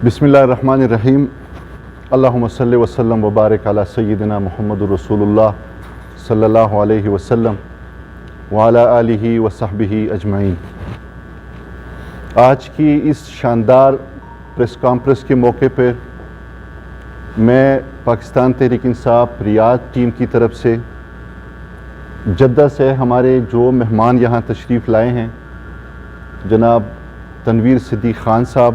بسم اللہ الرحمن الرحیم اللہم صلی وسلم وبارک علی سیدنا محمد رسول اللہ صلی اللہ علیہ وسلم وعلی آلہ وصحبہ اجمعین۔ آج کی اس شاندار پریس کانفرنس کے موقع پر میں پاکستان تحریک انصاف ریاض ٹیم کی طرف سے جدہ سے ہمارے جو مہمان یہاں تشریف لائے ہیں، جناب تنویر صدیق خان صاحب،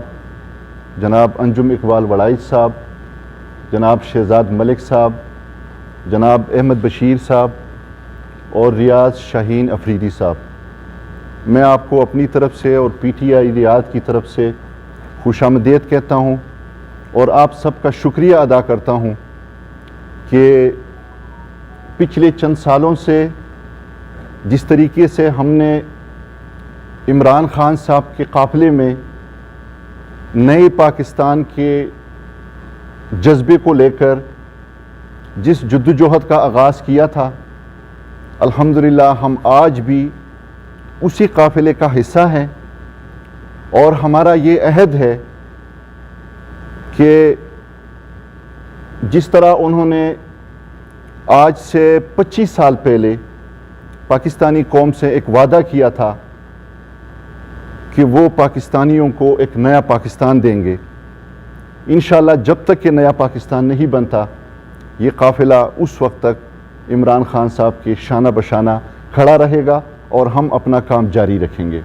جناب انجم اقبال وڑائچ صاحب، جناب شہزاد ملک صاحب، جناب احمد بشیر صاحب اور ریاض شاہین افریدی صاحب، میں آپ کو اپنی طرف سے اور پی ٹی آئی ریاض کی طرف سے خوش آمدید کہتا ہوں اور آپ سب کا شکریہ ادا کرتا ہوں کہ پچھلے چند سالوں سے جس طریقے سے ہم نے عمران خان صاحب کے قافلے میں نئے پاکستان کے جذبے کو لے کر جس جدوجہد کا آغاز کیا تھا، الحمدللہ ہم آج بھی اسی قافلے کا حصہ ہیں اور ہمارا یہ عہد ہے کہ جس طرح انہوں نے آج سے 25 سال پہلے پاکستانی قوم سے ایک وعدہ کیا تھا کہ وہ پاکستانیوں کو ایک نیا پاکستان دیں گے، انشاءاللہ جب تک کہ نیا پاکستان نہیں بنتا یہ قافلہ اس وقت تک عمران خان صاحب کے شانہ بشانہ کھڑا رہے گا اور ہم اپنا کام جاری رکھیں گے۔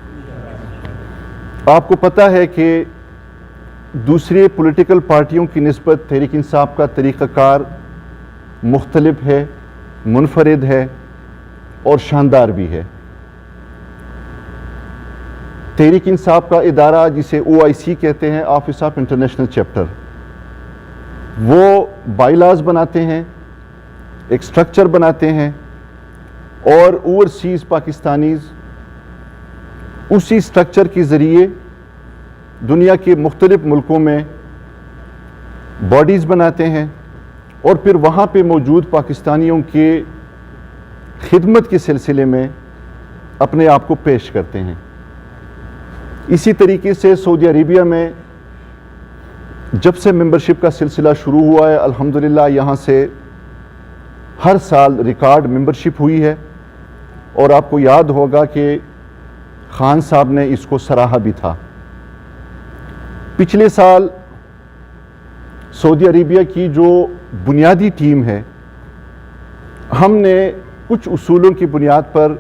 آپ کو پتہ ہے کہ دوسرے پولیٹیکل پارٹیوں کی نسبت تحریک انصاف کا طریقہ کار مختلف ہے، منفرد ہے اور شاندار بھی ہے۔ تحریک انصاف کا ادارہ جسے OIC کہتے ہیں، آفس آف انٹرنیشنل چیپٹر، وہ بائی لاز بناتے ہیں، ایک سٹرکچر بناتے ہیں اور اوورسیز پاکستانیز اسی سٹرکچر کے ذریعے دنیا کے مختلف ملکوں میں باڈیز بناتے ہیں اور پھر وہاں پہ موجود پاکستانیوں کے خدمت کے سلسلے میں اپنے آپ کو پیش کرتے ہیں۔ اسی طریقے سے سعودی عربیہ میں جب سے ممبرشپ کا سلسلہ شروع ہوا ہے، الحمدللہ یہاں سے ہر سال ریکارڈ ممبرشپ ہوئی ہے اور آپ کو یاد ہوگا کہ خان صاحب نے اس کو سراہا بھی تھا۔ پچھلے سال سعودی عربیہ کی جو بنیادی ٹیم ہے، ہم نے کچھ اصولوں کی بنیاد پر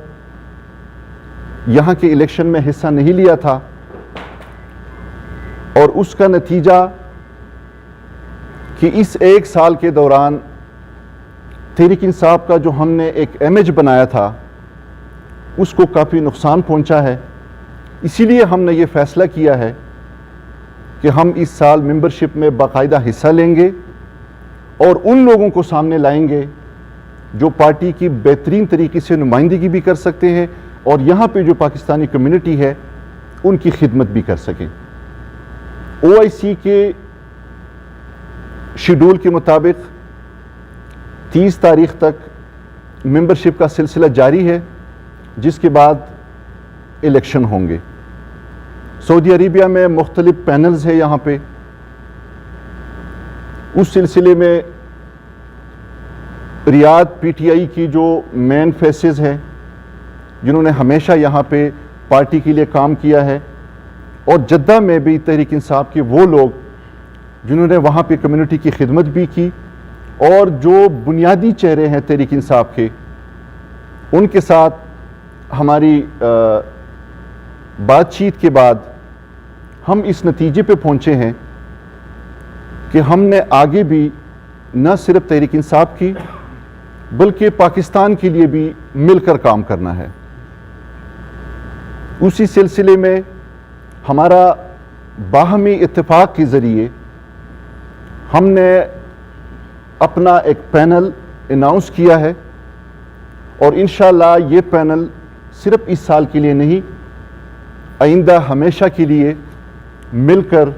یہاں کے الیکشن میں حصہ نہیں لیا تھا اور اس کا نتیجہ کہ اس ایک سال کے دوران تحریک انصاف کا جو ہم نے ایک امیج بنایا تھا اس کو کافی نقصان پہنچا ہے۔ اسی لیے ہم نے یہ فیصلہ کیا ہے کہ ہم اس سال ممبرشپ میں باقاعدہ حصہ لیں گے اور ان لوگوں کو سامنے لائیں گے جو پارٹی کی بہترین طریقے سے نمائندگی بھی کر سکتے ہیں اور یہاں پہ جو پاکستانی کمیونٹی ہے ان کی خدمت بھی کر سکیں۔ OIC کے شیڈول کے مطابق 30 تاریخ تک ممبرشپ کا سلسلہ جاری ہے، جس کے بعد الیکشن ہوں گے۔ سعودی عربیہ میں مختلف پینلز ہیں یہاں پہ، اس سلسلے میں ریاض PTI کی جو مین فیسز ہیں جنہوں نے ہمیشہ یہاں پہ پارٹی کے لیے کام کیا ہے، اور جدہ میں بھی تحریک انصاف کے وہ لوگ جنہوں نے وہاں پہ کمیونٹی کی خدمت بھی کی اور جو بنیادی چہرے ہیں تحریک انصاف کے، ان کے ساتھ ہماری بات چیت کے بعد ہم اس نتیجے پہ پہنچے ہیں کہ ہم نے آگے بھی نہ صرف تحریک انصاف کی بلکہ پاکستان کے لیے بھی مل کر کام کرنا ہے۔ اسی سلسلے میں ہمارا باہمی اتفاق کے ذریعے ہم نے اپنا ایک پینل اناؤنس کیا ہے اور انشاءاللہ یہ پینل صرف اس سال کے لیے نہیں، آئندہ ہمیشہ کے لیے مل کر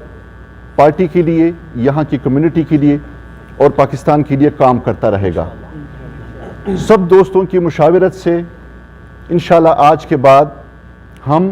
پارٹی کے لیے، یہاں کی کمیونٹی کے لیے اور پاکستان کے لیے کام کرتا رہے گا۔ سب دوستوں کی مشاورت سے انشاءاللہ آج کے بعد ہم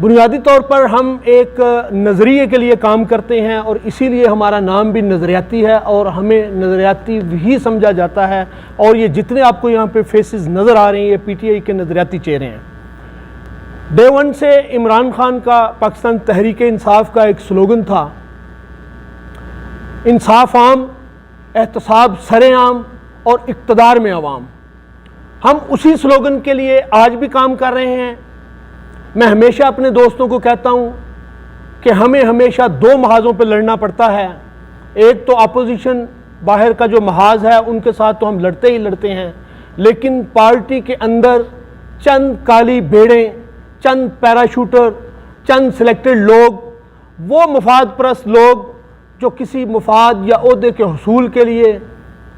بنیادی طور پر ہم ایک نظریے کے لیے کام کرتے ہیں اور اسی لیے ہمارا نام بھی نظریاتی ہے اور ہمیں نظریاتی ہی سمجھا جاتا ہے، اور یہ جتنے آپ کو یہاں پہ فیسز نظر آ رہے ہیں یہ پی ٹی آئی کے نظریاتی چہرے ہیں۔ ڈے ون سے عمران خان کا پاکستان تحریک انصاف کا ایک سلوگن تھا، انصاف عام، احتساب سر عام اور اقتدار میں عوام۔ ہم اسی سلوگن کے لیے آج بھی کام کر رہے ہیں۔ میں ہمیشہ اپنے دوستوں کو کہتا ہوں کہ ہمیں ہمیشہ دو محاذوں پہ لڑنا پڑتا ہے، ایک تو اپوزیشن باہر کا جو محاذ ہے ان کے ساتھ تو ہم لڑتے ہی لڑتے ہیں، لیکن پارٹی کے اندر چند کالی بھیڑیں، چند پیراشوٹر، چند سلیکٹڈ لوگ، وہ مفاد پرست لوگ جو کسی مفاد یا عہدے کے حصول کے لیے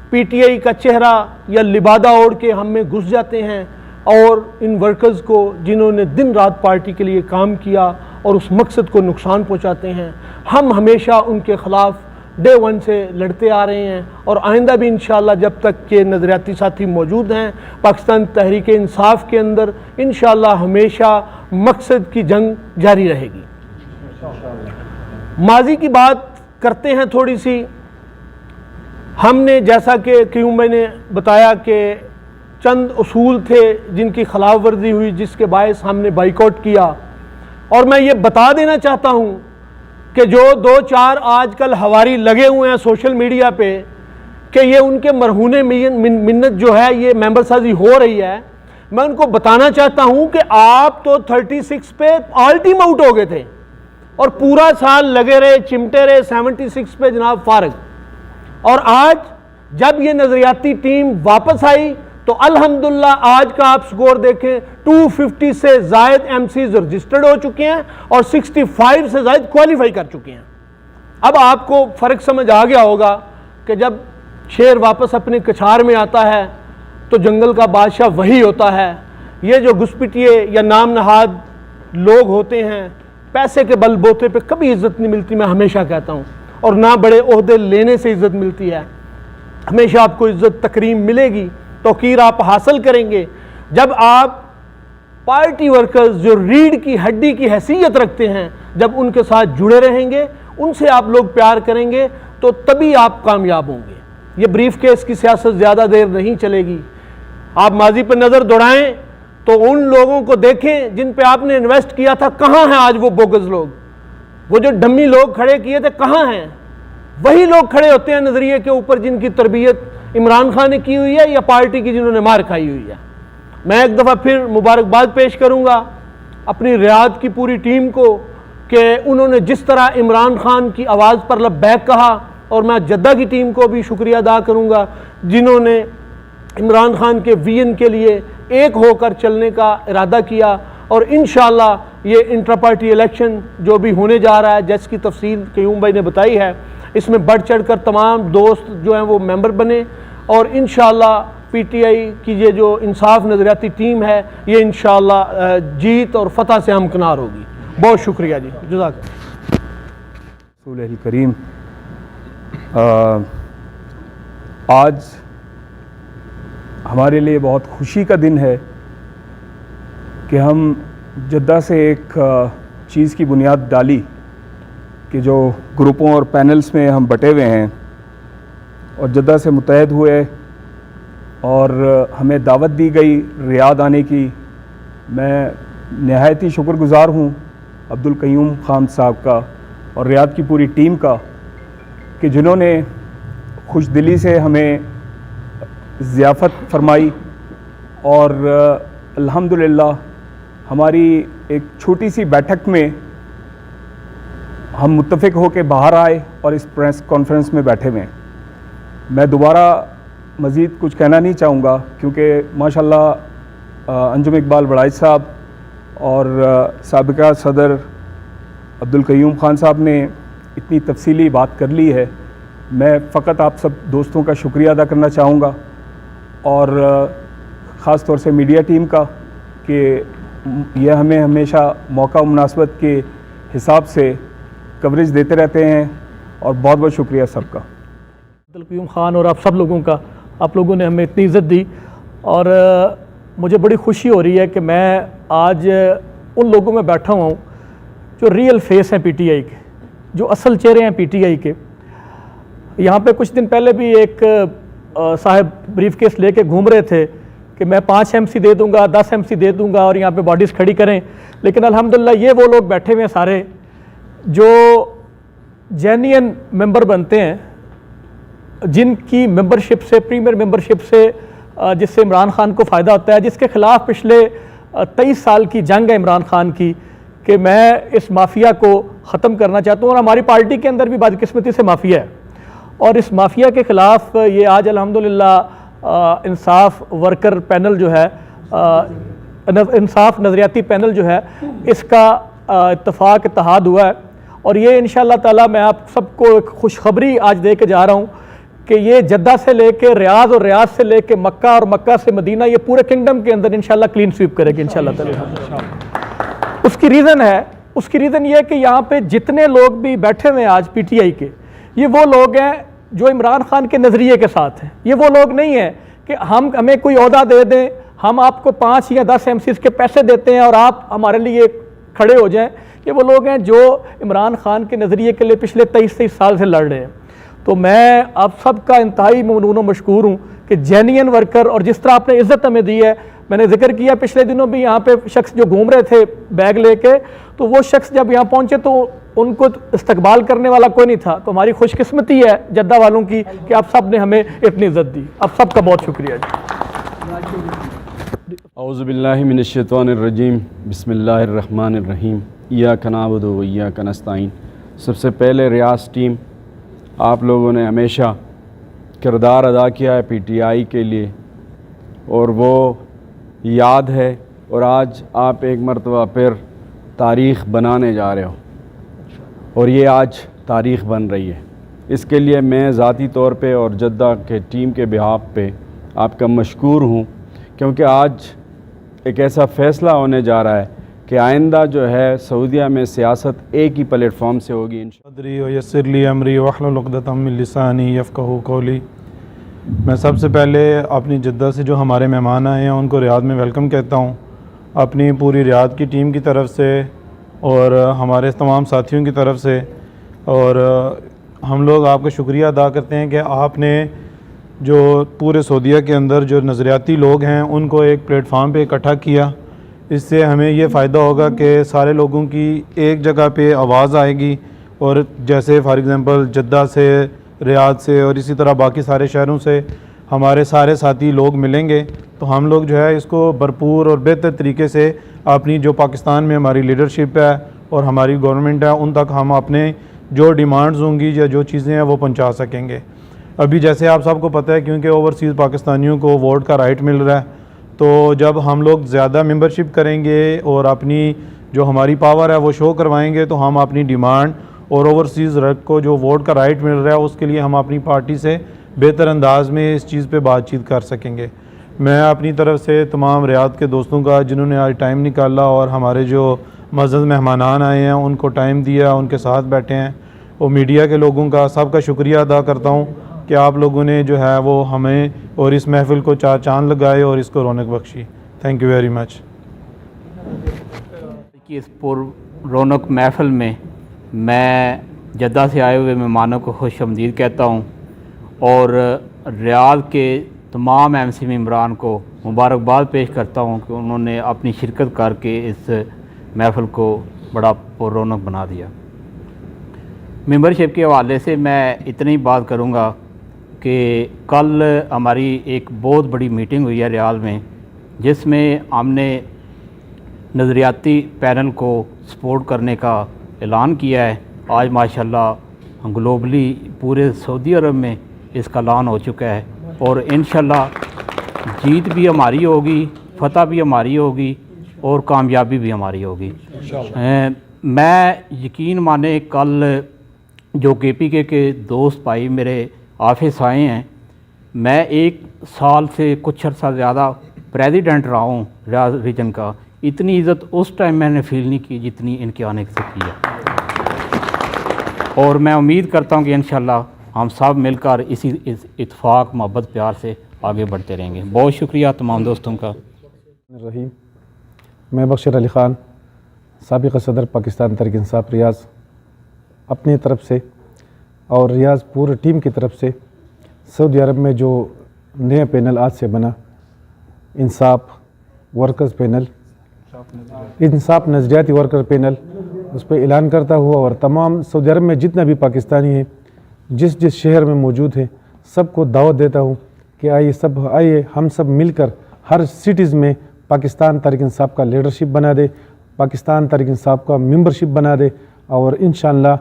پی ٹی آئی کا چہرہ یا لبادہ اوڑھ کے ہم میں گھس جاتے ہیں، اور ان ورکرز کو جنہوں نے دن رات پارٹی کے لیے کام کیا اور اس مقصد کو نقصان پہنچاتے ہیں، ہم ہمیشہ ان کے خلاف ڈے ون سے لڑتے آ رہے ہیں، اور آئندہ بھی انشاءاللہ جب تک کہ نظریاتی ساتھی موجود ہیں پاکستان تحریک انصاف کے اندر انشاءاللہ ہمیشہ مقصد کی جنگ جاری رہے گی۔ ماضی کی بات کرتے ہیں تھوڑی سی۔ ہم نے جیسا کہ قیوم بھائی نے بتایا کہ چند اصول تھے جن کی خلاف ورزی ہوئی جس کے باعث ہم نے بائیکاٹ کیا، اور میں یہ بتا دینا چاہتا ہوں کہ جو دو چار آج کل ہواری لگے ہوئے ہیں سوشل میڈیا پہ کہ یہ ان کے مرہون منت جو ہے یہ ممبر سازی ہو رہی ہے، میں ان کو بتانا چاہتا ہوں کہ آپ تو 36 پہ آل ٹیم آؤٹ ہو گئے تھے اور پورا سال لگے رہے، چمٹے رہے، 76 پہ جناب فارغ، اور آج جب یہ نظریاتی ٹیم واپس آئی تو الحمدللہ آج کا آپ سکور دیکھیں 250 سے زائد ایم سیز رجسٹرڈ ہو چکے ہیں اور 65 سے زائد کوالیفائی کر چکے ہیں۔ اب آپ کو فرق سمجھ آ گیا ہوگا کہ جب شیر واپس اپنے کچھار میں آتا ہے تو جنگل کا بادشاہ وہی ہوتا ہے۔ یہ جو گھسپٹیے یا نام نہاد لوگ ہوتے ہیں، پیسے کے بل بوتے پہ کبھی عزت نہیں ملتی، میں ہمیشہ کہتا ہوں، اور نہ بڑے عہدے لینے سے عزت ملتی ہے۔ ہمیشہ آپ کو عزت تکریم ملے گی، توقیر آپ حاصل کریں گے جب آپ پارٹی ورکرز جو ریڑھ کی ہڈی کی حیثیت رکھتے ہیں جب ان کے ساتھ جڑے رہیں گے، ان سے آپ لوگ پیار کریں گے تو تبھی آپ کامیاب ہوں گے۔ یہ بریف کیس کی سیاست زیادہ دیر نہیں چلے گی۔ آپ ماضی پہ نظر دوڑائیں تو ان لوگوں کو دیکھیں جن پہ آپ نے انویسٹ کیا تھا، کہاں ہیں آج وہ بوگز لوگ؟ وہ جو ڈمی لوگ کھڑے کیے تھے کہاں ہیں؟ وہی لوگ کھڑے ہوتے ہیں نظریے کے اوپر جن کی تربیت عمران خان نے کی ہوئی ہے یا پارٹی کی جنہوں نے مار کھائی ہوئی ہے۔ میں ایک دفعہ پھر مبارکباد پیش کروں گا اپنی ریاض کی پوری ٹیم کو کہ انہوں نے جس طرح عمران خان کی آواز پر لبیک کہا، اور میں جدہ کی ٹیم کو بھی شکریہ ادا کروں گا جنہوں نے عمران خان کے ویژن کے لیے ایک ہو کر چلنے کا ارادہ کیا، اور انشاءاللہ یہ انٹرا پارٹی الیکشن جو بھی ہونے جا رہا ہے جس کی تفصیل قیوم بھائی نے بتائی ہے، اس میں بڑھ چڑھ کر تمام دوست جو ہیں وہ ممبر بنے، اور انشاءاللہ پی ٹی آئی کی یہ جو انصاف نظریاتی ٹیم ہے یہ انشاءاللہ جیت اور فتح سے ہمکنار ہوگی۔ بہت شکریہ جی، جزاک اللہ۔ رسول کریم، آج ہمارے لیے بہت خوشی کا دن ہے کہ ہم جدہ سے ایک چیز کی بنیاد ڈالی کہ جو گروپوں اور پینلز میں ہم بٹے ہوئے ہیں اور جدہ سے متحد ہوئے اور ہمیں دعوت دی گئی ریاض آنے کی۔ میں نہایت ہی شکر گزار ہوں عبدالقیوم خان صاحب کا اور ریاض کی پوری ٹیم کا کہ جنہوں نے خوش دلی سے ہمیں ضیافت فرمائی، اور الحمدللہ ہماری ایک چھوٹی سی بیٹھک میں ہم متفق ہو کے باہر آئے اور اس پریس کانفرنس میں بیٹھے ہوئے ہیں۔ میں دوبارہ مزید کچھ کہنا نہیں چاہوں گا کیونکہ ماشاءاللہ انجم اقبال بڑائچ صاحب اور سابقہ صدر عبدالقیوم خان صاحب نے اتنی تفصیلی بات کر لی ہے۔ میں فقط آپ سب دوستوں کا شکریہ ادا کرنا چاہوں گا، اور خاص طور سے میڈیا ٹیم کا کہ یہ ہمیں ہمیشہ موقع و مناسبت کے حساب سے کوریج دیتے رہتے ہیں، اور بہت بہت شکریہ سب کا۔ عبدالقیوم خان اور آپ سب لوگوں کا، آپ لوگوں نے ہمیں اتنی عزت دی، اور مجھے بڑی خوشی ہو رہی ہے کہ میں آج ان لوگوں میں بیٹھا ہوا ہوں جو ریئل فیس ہیں پی ٹی آئی کے، جو اصل چہرے ہیں پی ٹی آئی کے. یہاں پہ کچھ دن پہلے بھی ایک صاحب بریف کیس لے کے گھوم رہے تھے کہ میں 5 MC دے دوں گا، 10 MC دے دوں گا اور یہاں پہ باڈیز کھڑی کریں. لیکن الحمدللہ یہ وہ لوگ بیٹھے ہوئے ہیں سارے جو جینین ممبر بنتے ہیں، جن کی ممبرشپ سے، پریمیئر ممبرشپ سے، جس سے عمران خان کو فائدہ ہوتا ہے، جس کے خلاف پچھلے 23 سال کی جنگ ہے عمران خان کی کہ میں اس مافیا کو ختم کرنا چاہتا ہوں. اور ہماری پارٹی کے اندر بھی بدقسمتی سے مافیا ہے، اور اس مافیا کے خلاف یہ آج الحمدللہ انصاف ورکر پینل جو ہے، انصاف نظریاتی پینل جو ہے، اس کا اتفاق اتحاد ہوا ہے. اور یہ انشاءاللہ تعالی میں آپ سب کو ایک خوشخبری آج دے کے جا رہا ہوں کہ یہ جدہ سے لے کے ریاض اور ریاض سے لے کے مکہ اور مکہ سے مدینہ، یہ پورے کنگڈم کے اندر انشاءاللہ کلین سویپ کرے گی انشاءاللہ تعالی. اس کی ریزن یہ ہے کہ یہاں پہ جتنے لوگ بھی بیٹھے ہوئے ہیں آج پی ٹی آئی کے، یہ وہ لوگ ہیں جو عمران خان کے نظریے کے ساتھ ہیں. یہ وہ لوگ نہیں ہیں کہ ہمیں کوئی عہدہ دے دیں، ہم آپ کو 5 یا 10 MCs کے پیسے دیتے ہیں اور آپ ہمارے لیے کھڑے ہو جائیں. یہ وہ لوگ ہیں جو عمران خان کے نظریے کے لیے پچھلے 23 سال سے لڑ رہے ہیں. تو میں آپ سب کا انتہائی ممنون و مشکور ہوں کہ جینین ورکر، اور جس طرح آپ نے عزت ہمیں دی ہے، میں نے ذکر کیا پچھلے دنوں بھی یہاں پہ شخص جو گھوم رہے تھے بیگ لے کے، تو وہ شخص جب یہاں پہنچے تو ان کو استقبال کرنے والا کوئی نہیں تھا. تو ہماری خوش قسمتی ہے جدہ والوں کی کہ آپ سب نے ہمیں اتنی عزت دی. آپ سب کا بہت شکریہ جی. اعوذ باللہ من الشیطان الرجیم، بسم اللہ الرحمن الرحیم، ایاک نعبد و ایاک نستعین. سب سے پہلے ریاض ٹیم، آپ لوگوں نے ہمیشہ کردار ادا کیا ہے پی ٹی آئی کے لیے، اور وہ یاد ہے، اور آج آپ ایک مرتبہ پھر تاریخ بنانے جا رہے ہو، اور یہ آج تاریخ بن رہی ہے. اس کے لیے میں ذاتی طور پہ اور جدہ کے ٹیم کے بہاف پہ آپ کا مشکور ہوں، کیونکہ آج ایک ایسا فیصلہ ہونے جا رہا ہے کہ آئندہ جو ہے سعودیہ میں سیاست ایک ہی پلیٹ فارم سے ہوگی انشاءاللہ. صدری ویسر لی امری واحلل عقدۃ من لسانی یفقہوا قولی. میں سب سے پہلے اپنی جدہ سے جو ہمارے مہمان آئے ہیں ان کو ریاض میں ویلکم کہتا ہوں، اپنی پوری ریاض کی ٹیم کی طرف سے اور ہمارے تمام ساتھیوں کی طرف سے. اور ہم لوگ آپ کا شکریہ ادا کرتے ہیں کہ آپ نے جو پورے سعودیہ کے اندر جو نظریاتی لوگ ہیں ان کو ایک پلیٹ فارم پہ اکٹھا کیا. اس سے ہمیں یہ فائدہ ہوگا کہ سارے لوگوں کی ایک جگہ پہ آواز آئے گی، اور جیسے فار ایگزامپل جدہ سے، ریاض سے، اور اسی طرح باقی سارے شہروں سے ہمارے سارے ساتھی لوگ ملیں گے تو ہم لوگ جو ہے اس کو بھرپور اور بہتر طریقے سے اپنی جو پاکستان میں ہماری لیڈرشپ ہے اور ہماری گورنمنٹ ہے ان تک ہم اپنے جو ڈیمانڈز ہوں گی یا جو چیزیں ہیں وہ پہنچا سکیں گے. ابھی جیسے آپ سب کو پتہ ہے کیونکہ اوورسیز پاکستانیوں کو ووٹ کا رائٹ مل رہا ہے، تو جب ہم لوگ زیادہ ممبرشپ کریں گے اور اپنی جو ہماری پاور ہے وہ شو کروائیں گے تو ہم اپنی ڈیمانڈ اور اوورسیز کو جو ووٹ کا رائٹ مل رہا ہے اس کے لیے ہم اپنی پارٹی سے بہتر انداز میں اس چیز پہ بات چیت کر سکیں گے. میں اپنی طرف سے تمام ریاض کے دوستوں کا جنہوں نے آج ٹائم نکالا اور ہمارے جو معزز مہمانان آئے ہیں ان کو ٹائم دیا، ان کے ساتھ بیٹھے ہیں، اور میڈیا کے لوگوں کا سب کا شکریہ ادا کرتا ہوں کہ آپ لوگوں نے جو ہے وہ ہمیں اور اس محفل کو 4 چاند لگائے اور اس کو رونق بخشی. Thank you very much. اس پر رونق محفل میں میں جدہ سے آئے ہوئے مہمانوں کو خوش آمدید کہتا ہوں، اور ریاض کے تمام MC ممبران کو مبارکباد پیش کرتا ہوں کہ انہوں نے اپنی شرکت کر کے اس محفل کو بڑا پر رونق بنا دیا. ممبرشپ کے حوالے سے میں اتنی بات کروں گا کہ کل ہماری ایک بہت بڑی میٹنگ ہوئی ہے ریاض میں، جس میں ہم نے نظریاتی پینل کو سپورٹ کرنے کا اعلان کیا ہے. آج ماشاءاللہ گلوبلی پورے سعودی عرب میں اس کا اعلان ہو چکا ہے، اور انشاءاللہ جیت بھی ہماری ہوگی، فتح بھی ہماری ہوگی، اور کامیابی بھی ہماری ہوگی. میں یقین مانے کل جو KPK کے دوست بھائی میرے آفس آئے ہیں، میں 1 سال سے کچھ عرصہ زیادہ پریزیڈنٹ رہا ہوں ریاض ریجن کا. اتنی عزت اس ٹائم میں نے فیل نہیں کی جتنی ان کے آنے سے کی ہے، اور میں امید کرتا ہوں کہ انشاءاللہ ہم سب مل کر اسی اتفاق، محبت، پیار سے آگے بڑھتے رہیں گے. بہت شکریہ تمام دوستوں کا. رحیم. میں بخشر علی خان سابق صدر پاکستان تحریک انصاف ریاض اپنی طرف سے اور ریاض پورے ٹیم کی طرف سے سعودی عرب میں جو نیا پینل آج سے بنا انصاف ورکرز پینل، انصاف نظریاتی ورکر پینل، اس پہ اعلان کرتا ہوا اور تمام سعودی عرب میں جتنا بھی پاکستانی ہیں جس جس شہر میں موجود ہیں سب کو دعوت دیتا ہوں کہ آئیے ہم سب مل کر ہر سٹیز میں پاکستان تحریک انصاف کا لیڈرشپ بنا دے، پاکستان تحریک انصاف کا ممبرشپ بنا دے، اور انشاءاللہ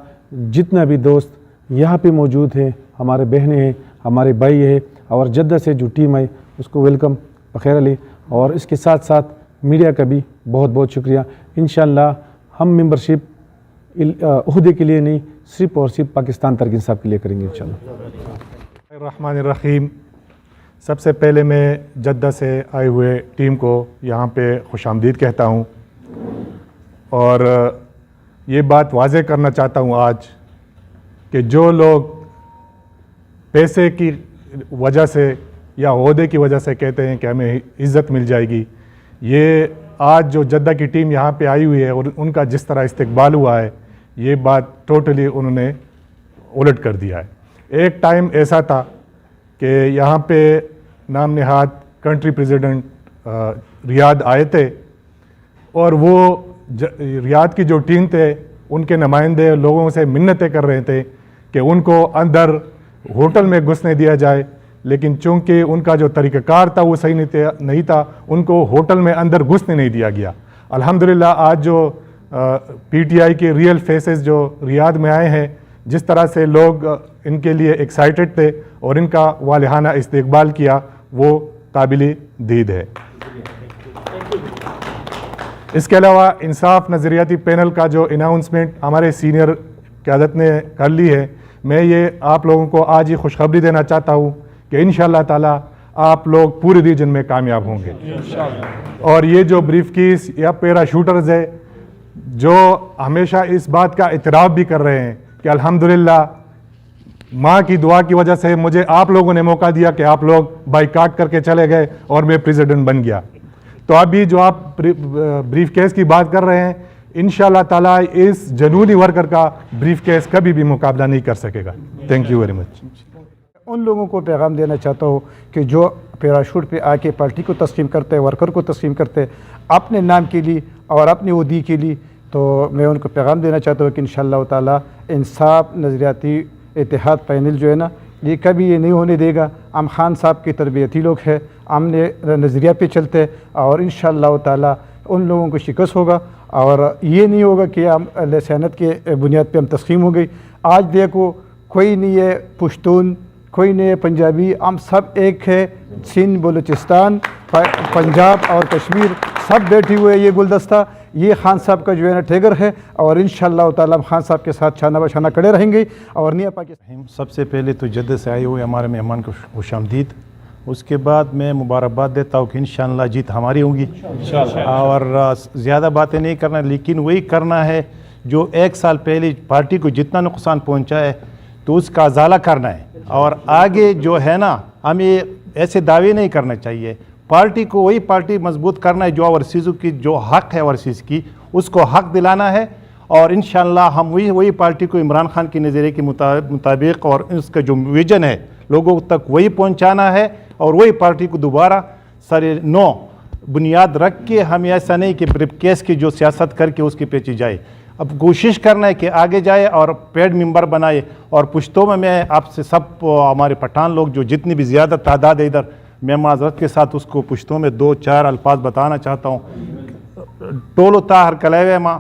جتنا بھی دوست یہاں پہ موجود ہیں، ہمارے بہنیں ہیں، ہمارے بھائی ہیں، اور جدہ سے جو ٹیم ہے اس کو ویلکم بخیر علی، اور اس کے ساتھ ساتھ میڈیا کا بھی بہت بہت شکریہ۔ انشاءاللہ ہم ممبرشپ عہدے کے لیے نہیں، صرف اور صرف پاکستان تحریک انصاف کے لیے کریں گے انشاءاللہ۔ الرحمن الرحیم، سب سے پہلے میں جدہ سے آئے ہوئے ٹیم کو یہاں پہ خوش آمدید کہتا ہوں، اور یہ بات واضح کرنا چاہتا ہوں آج کہ جو لوگ پیسے کی وجہ سے یا عہدے کی وجہ سے کہتے ہیں کہ ہمیں عزت مل جائے گی، یہ آج جو جدہ کی ٹیم یہاں پہ آئی ہوئی ہے اور ان کا جس طرح استقبال ہوا ہے، یہ بات ٹوٹلی انہوں نے الٹ کر دیا ہے۔ ایک ٹائم ایسا تھا کہ یہاں پہ نام نہاد کنٹری پریزیڈنٹ ریاض آئے تھے، اور وہ ریاض کی جو ٹیم تھے ان کے نمائندے لوگوں سے منتیں کر رہے تھے کہ ان کو اندر ہوٹل میں گھسنے دیا جائے، لیکن چونکہ ان کا جو طریقہ کار تھا وہ صحیح نہیں تھا، ان کو ہوٹل میں اندر گھسنے نہیں دیا گیا۔ الحمدللہ آج جو پی ٹی آئی کے ریئل فیسز جو ریاض میں آئے ہیں، جس طرح سے لوگ ان کے لیے ایکسائٹڈ تھے اور ان کا والہانہ استقبال کیا، وہ قابل دید ہے۔ اس کے علاوہ انصاف نظریاتی پینل کا جو اناؤنسمنٹ ہمارے سینئر قیادت نے کر لی ہے، میں یہ آپ لوگوں کو آج ہی خوشخبری دینا چاہتا ہوں کہ انشاءاللہ تعالی آپ لوگ پورے ریجن میں کامیاب ہوں گے، اور یہ جو بریف کیس یا پیرا شوٹرز ہے جو ہمیشہ اس بات کا اعتراف بھی کر رہے ہیں کہ الحمدللہ ماں کی دعا کی وجہ سے مجھے آپ لوگوں نے موقع دیا کہ آپ لوگ بائیکاٹ کر کے چلے گئے اور میں پریزیڈنٹ بن گیا، تو ابھی جو آپ بریف کیس کی بات کر رہے ہیں، انشاءاللہ تعالیٰ اس جنونی ورکر کا بریف کیس کبھی بھی مقابلہ نہیں کر سکے گا۔ Thank you very much. ان لوگوں کو پیغام دینا چاہتا ہوں کہ جو پیراشوٹ پہ آ کے پارٹی کو تسلیم کرتے، ورکر کو تسلیم کرتے اپنے نام کے لیے اور اپنی عہدے کے لیے، تو میں ان کو پیغام دینا چاہتا ہوں کہ انشاءاللہ تعالیٰ انصاف نظریاتی اتحاد پینل جو ہے نا، یہ کبھی یہ نہیں ہونے دے گا۔ ہم خان صاحب کے تربیتی لوگ ہیں، ہم نے نظریہ پہ چلتے، اور انشاءاللہ تعالیٰ ان لوگوں کو شکست ہوگا، اور یہ نہیں ہوگا کہ ہم لسانت کے بنیاد پہ ہم تسلیم ہو گئی۔ آج دیکھو کوئی نہیں ہے پشتون، کوئی نہیں ہے پنجابی، ہم سب ایک ہے، سندھ، بلوچستان، پنجاب اور کشمیر سب بیٹھے ہوئے یہ گلدستہ، یہ خان صاحب کا جو ہے نا ٹیگر ہے، اور انشاءاللہ تعالیٰ ہم خان صاحب کے ساتھ شانہ بشانہ کھڑے رہیں گے، اور نیا پاکستان۔ سب سے پہلے تو جدہ سے آئے ہوئے ہمارے مہمان کو خوش آمدید، اس کے بعد میں مبارکباد دیتا ہوں کہ انشاءاللہ جیت ہماری ہوگی، اور زیادہ باتیں نہیں کرنا، لیکن وہی کرنا ہے جو ایک سال پہلے پارٹی کو جتنا نقصان پہنچا ہے تو اس کا ازالہ کرنا ہے، اور آگے جو ہے نا ہمیں ایسے دعوے نہیں کرنا چاہیے، پارٹی کو وہی پارٹی مضبوط کرنا ہے جو اوورسیزوں کی جو حق ہے اوورسیز کی اس کو حق دلانا ہے، اور انشاءاللہ ہم وہی پارٹی کو عمران خان کے نظریے کے مطابق اور اس کا جو ویژن ہے لوگوں تک وہی پہنچانا ہے، اور وہی پارٹی کو دوبارہ سر نو بنیاد رکھ کے ہمیں ایسا نہیں کہ بریف کیس کی جو سیاست کر کے اس کے پیچھے جائے، اب کوشش کرنا ہے کہ آگے جائے اور پیڈ ممبر بنائے، اور پشتوں میں آپ سے سب ہمارے پٹھان لوگ جو جتنی بھی زیادہ تعداد ہے ادھر، میں معذرت کے ساتھ اس کو پشتوں میں 2-4 الفاظ بتانا چاہتا ہوں۔ ٹولو تا ہر کلیوے ماں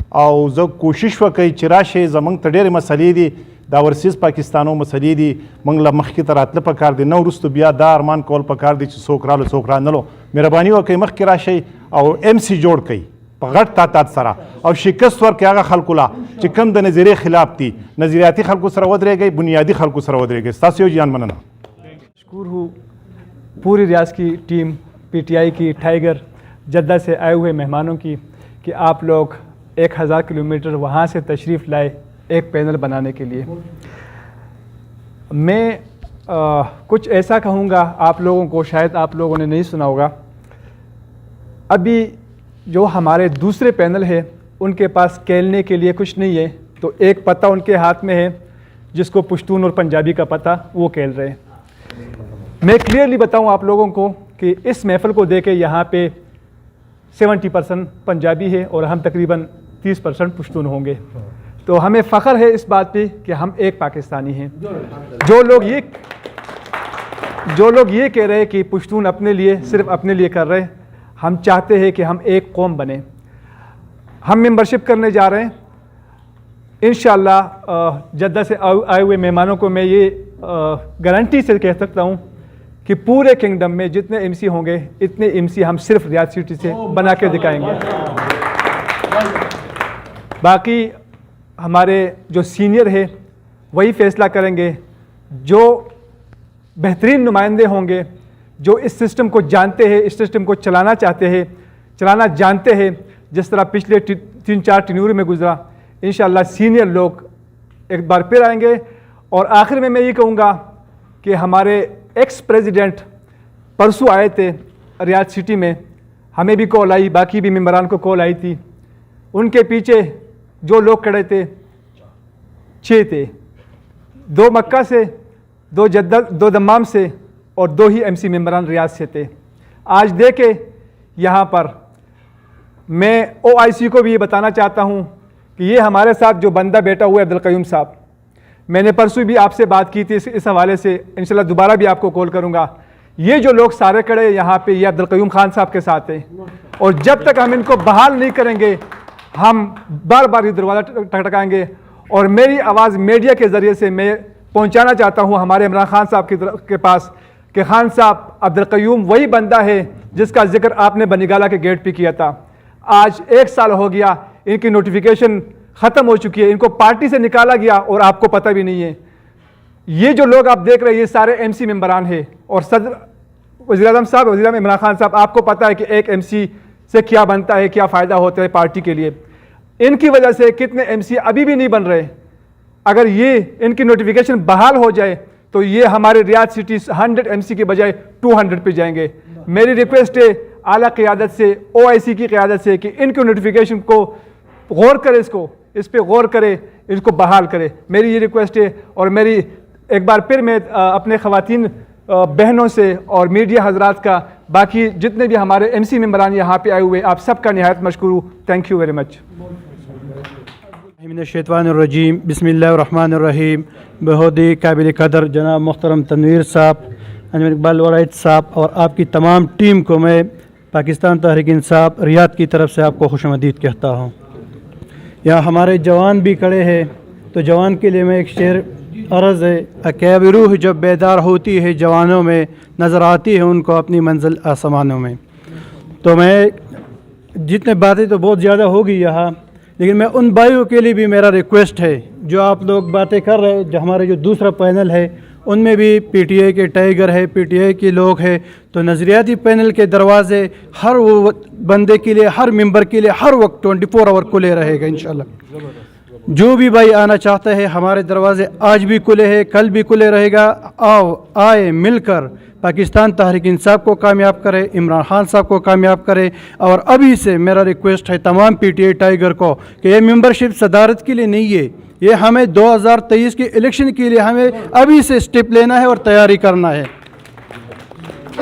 او زو کوشش وکئی چراشے زمنگ تڈیر مسئلے دی دا ورسیز پاکستانو مسئلے دی منگ لمخ کی طرح پکار دی نو رستو بیا دا ارمان کول پکار دی چھ سوکرالو سوکرا نلو مہربانی وکئی مخ کی راشی او ایم سی جوڑ کئی غټ تعداد سره او شکست ورکړي هغه خلکو لا چې کوم د نظریې خلاف دي، نظریاتي خلکو سره ودرېږئ، بنیادی خلکو سره ودرېږئ۔ ستاسو یو جان مننه۔ مشکور ہوں پوری ریاض کی ٹیم، پی ٹی آئی کی، ٹائیگر، جدہ سے آئے ہوئے مہمانوں کی، کہ آپ لوگ 1000 کلومیٹر وہاں سے تشریف لائے ایک پینل بنانے کے لیے۔ میں کچھ ایسا کہوں گا آپ لوگوں کو، شاید آپ لوگوں نے نہیں سنا ہوگا، ابھی جو ہمارے دوسرے پینل ہے ان کے پاس کھیلنے کے لیے کچھ نہیں ہے، تو ایک پتہ ان کے ہاتھ میں ہے جس کو پشتون اور پنجابی کا پتہ، وہ کھیل رہے ہیں۔ میں کلیئرلی بتاؤں آپ لوگوں کو کہ اس محفل کو دیکھے یہاں پہ 70% پنجابی ہے اور ہم تقریباً 30% پشتون ہوں گے، تو ہمیں فخر ہے اس بات پہ کہ ہم ایک پاکستانی ہیں۔ جو لوگ یہ کہہ رہے کہ پشتون اپنے لیے صرف اپنے لیے کر رہے، ہم چاہتے ہیں کہ ہم ایک قوم بنیں۔ ہم ممبرشپ کرنے جا رہے ہیں انشاءاللہ۔ جدہ سے آئے ہوئے مہمانوں کو میں یہ گارنٹی سے کہہ سکتا ہوں کہ پورے کنگڈم میں جتنے ایم سی ہوں گے اتنے ایم سی ہم صرف ریاض سٹی سے بنا کے دکھائیں گے۔ باقی ہمارے جو سینئر ہے وہی فیصلہ کریں گے، جو بہترین نمائندے ہوں گے، جو اس سسٹم کو جانتے ہیں، اس سسٹم کو چلانا چاہتے ہیں، چلانا جانتے ہیں، جس طرح پچھلے 3-4 ٹینور میں گزرا۔ انشاءاللہ سینئر لوگ ایک بار پھر آئیں گے۔ اور آخر میں یہ کہوں گا کہ ہمارے ایکس پریزیڈنٹ پرسوں آئے تھے ریاض سٹی میں، ہمیں بھی کال آئی، باقی بھی ممبران کو کال آئی تھی۔ ان کے پیچھے جو لوگ کھڑے تھے 6 تھے، 2 مکہ سے، 2 جدہ، 2 دمام سے، اور 2 ہی ایم سی ممبران ریاض سے تھے۔ آج دیکھے یہاں پر میں او آئی سی کو بھی یہ بتانا چاہتا ہوں کہ یہ ہمارے ساتھ جو بندہ بیٹھا ہوا ہے عبدالقیوم صاحب، میں نے پرسوں بھی آپ سے بات کی تھی اس حوالے سے، انشاءاللہ دوبارہ بھی آپ کو کال کروں گا۔ یہ جو لوگ سارے کھڑے یہاں پہ یہ عبدالقیوم خان صاحب کے ساتھ ہیں، اور جب تک ہم ان کو بحال نہیں کریں گے ہم بار بار یہ دروازہ ٹکٹکائیں گے۔ اور میری آواز میڈیا کے ذریعے سے میں پہنچانا چاہتا ہوں ہمارے عمران خان صاحب کے پاس کہ خان صاحب، عبدالقیوم وہی بندہ ہے جس کا ذکر آپ نے بنیگالہ کے گیٹ پہ کیا تھا۔ آج 1 سال ہو گیا، ان کی نوٹیفیکیشن ختم ہو چکی ہے، ان کو پارٹی سے نکالا گیا اور آپ کو پتہ بھی نہیں ہے۔ یہ جو لوگ آپ دیکھ رہے ہیں یہ سارے ایم سی ممبران ہیں، اور صدر وزیر اعظم صاحب، وزیر اعظم عمران خان صاحب، آپ کو پتہ ہے کہ ایک ایم سی سے کیا بنتا ہے، کیا فائدہ ہوتا ہے پارٹی کے لیے۔ ان کی وجہ سے کتنے ایم سی ابھی بھی نہیں بن رہے۔ اگر یہ ان کی نوٹیفیکیشن بحال ہو جائے تو یہ ہمارے ریاض سٹی 100 ایم سی کے بجائے 200 پہ جائیں گے۔ میری ریکویسٹ ہے اعلیٰ قیادت سے، او آئی سی کی قیادت سے، کہ ان کی نوٹیفیکیشن کو غور کرے، اس پہ غور کرے، اس کو بحال کرے۔ میری یہ ریکویسٹ ہے۔ اور میری ایک بار پھر میں اپنے خواتین بہنوں سے اور میڈیا حضرات کا، باقی جتنے بھی ہمارے ایم سی ممبران یہاں پہ آئے ہوئے، آپ سب کا نہایت مشکور ہوں۔ تھینک یو ویری مچ۔ من الشیطان الرجیم، بسم اللہ الرحمن الرحیم۔ بہت ہی قابل قدر جناب محترم تنویر صاحب، انجمن اقبال وراثت صاحب اور آپ کی تمام ٹیم کو میں پاکستان تحریک انصاف ریاض کی طرف سے آپ کو خوش آمدید کہتا ہوں۔ یہاں ہمارے جوان بھی کھڑے ہیں، تو جوان کے لیے میں ایک شعر عرض ہے، اکیب روح جب بیدار ہوتی ہے جوانوں میں، نظر آتی ہے ان کو اپنی منزل آسمانوں میں۔ تو میں جتنے باتیں تو بہت زیادہ ہوگی یہاں، لیکن میں ان بھائیوں کے لیے بھی میرا ریکویسٹ ہے جو آپ لوگ باتیں کر رہے ہیں، جو ہمارے جو دوسرا پینل ہے ان میں بھی پی ٹی آئی کے ٹائیگر ہے، پی ٹی آئی کے لوگ ہیں، تو نظریاتی پینل کے دروازے ہر وہ بندے کے لیے، ہر ممبر کے لیے ہر وقت 24 آور کھلے رہے گا انشاءاللہ۔ جو بھی بھائی آنا چاہتا ہے ہمارے دروازے آج بھی کھلے ہیں، کل بھی کھلے رہے گا۔ آئے مل کر پاکستان تحریک انصاف کو کامیاب کرے، عمران خان صاحب کو کامیاب کرے۔ اور ابھی سے میرا ریکویسٹ ہے تمام پی ٹی آئی ٹائیگر کو کہ یہ ممبرشپ صدارت کے لیے نہیں ہے، یہ ہمیں 2023 کے الیکشن کے لیے ہمیں ابھی سے سٹیپ لینا ہے اور تیاری کرنا ہے۔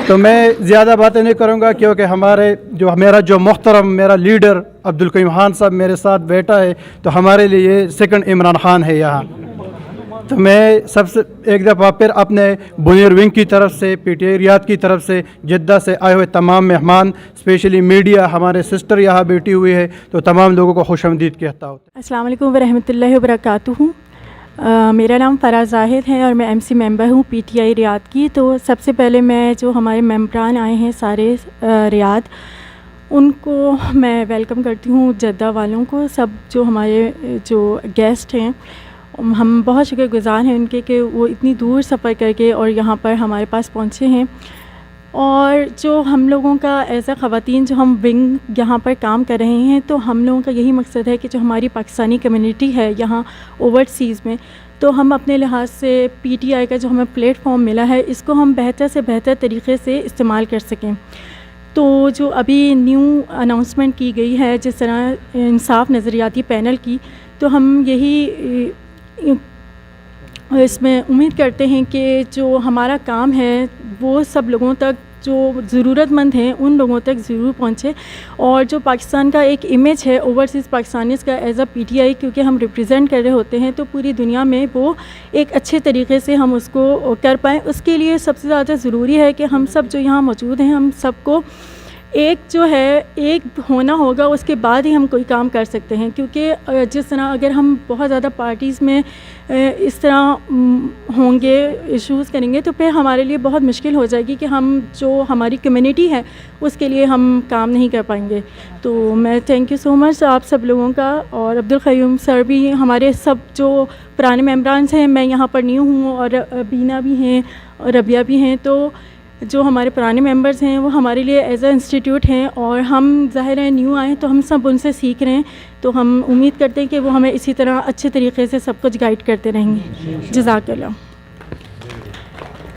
تو میں زیادہ باتیں نہیں کروں گا کیونکہ ہمارے جو محترم میرا لیڈر عبدالقیوم خان صاحب میرے ساتھ بیٹھا ہے، تو ہمارے لیے یہ سیکنڈ عمران خان ہے یہاں۔ تو میں سب سے ایک دفعہ پھر اپنے بنیر ونگ کی طرف سے، پی ٹی آئی ریاض کی طرف سے، جدہ سے آئے ہوئے تمام مہمان، اسپیشلی میڈیا، ہمارے سسٹر یہاں بیٹھی ہوئی ہے، تو تمام لوگوں کو خوش آمدید کہتا ہوں۔ السلام علیکم ورحمۃ اللہ وبرکاتہ۔ میرا نام فرا زاہد ہے اور میں ایم سی ممبر ہوں پی ٹی آئی ریاض کی۔ تو سب سے پہلے میں جو ہمارے ممبران آئے ہیں سارے ریاض، ان کو میں ویلکم کرتی ہوں، جدہ والوں کو، سب جو ہمارے جو گیسٹ ہیں، ہم بہت شکر گزار ہیں ان کے کہ وہ اتنی دور سفر کر کے اور یہاں پر ہمارے پاس پہنچے ہیں۔ اور جو ہم لوگوں کا ایز اے خواتین جو ہم ونگ یہاں پر کام کر رہے ہیں، تو ہم لوگوں کا یہی مقصد ہے کہ جو ہماری پاکستانی کمیونٹی ہے یہاں اوورسیز میں، تو ہم اپنے لحاظ سے پی ٹی آئی کا جو ہمیں پلیٹ فارم ملا ہے، اس کو ہم بہتر سے بہتر طریقے سے استعمال کر سکیں۔ تو جو ابھی نیو اناؤنسمنٹ کی گئی ہے جس طرح انصاف نظریاتی پینل کی، تو ہم یہی اس میں امید کرتے ہیں کہ جو ہمارا کام ہے وہ سب لوگوں تک، جو ضرورت مند ہیں ان لوگوں تک ضرور پہنچے، اور جو پاکستان کا ایک امیج ہے اوورسیز پاکستانیز کا ایز اے PTI، کیونکہ ہم ریپرزینٹ کر رہے ہوتے ہیں، تو پوری دنیا میں وہ ایک اچھے طریقے سے ہم اس کو کر پائیں۔ اس کے لیے سب سے زیادہ ضروری ہے کہ ہم سب جو یہاں موجود ہیں، ہم سب کو ایک جو ہے ایک ہونا ہوگا، اس کے بعد ہی ہم کوئی کام کر سکتے ہیں، کیونکہ جس طرح اگر ہم بہت زیادہ پارٹیز میں اس طرح ہوں گے، ایشوز کریں گے، تو پھر ہمارے لیے بہت مشکل ہو جائے گی کہ ہم جو ہماری کمیونٹی ہے اس کے لیے ہم کام نہیں کر پائیں گے۔ تو میں تھینک یو سو مچ آپ سب لوگوں کا، اور عبدالقیوم سر بھی، ہمارے سب جو پرانے ممبرانس ہیں، میں یہاں پر نیو ہوں اور بینا بھی ہیں اور ربیہ بھی ہیں، تو جو ہمارے پرانے ممبرز ہیں وہ ہمارے لیے ایز اے انسٹیٹیوٹ ہیں، اور ہم ظاہر ہے نیو آئے تو ہم سب ان سے سیکھ رہے ہیں، تو ہم امید کرتے ہیں کہ وہ ہمیں اسی طرح اچھے طریقے سے سب کچھ گائیڈ کرتے رہیں گے۔ جزاک اللہ۔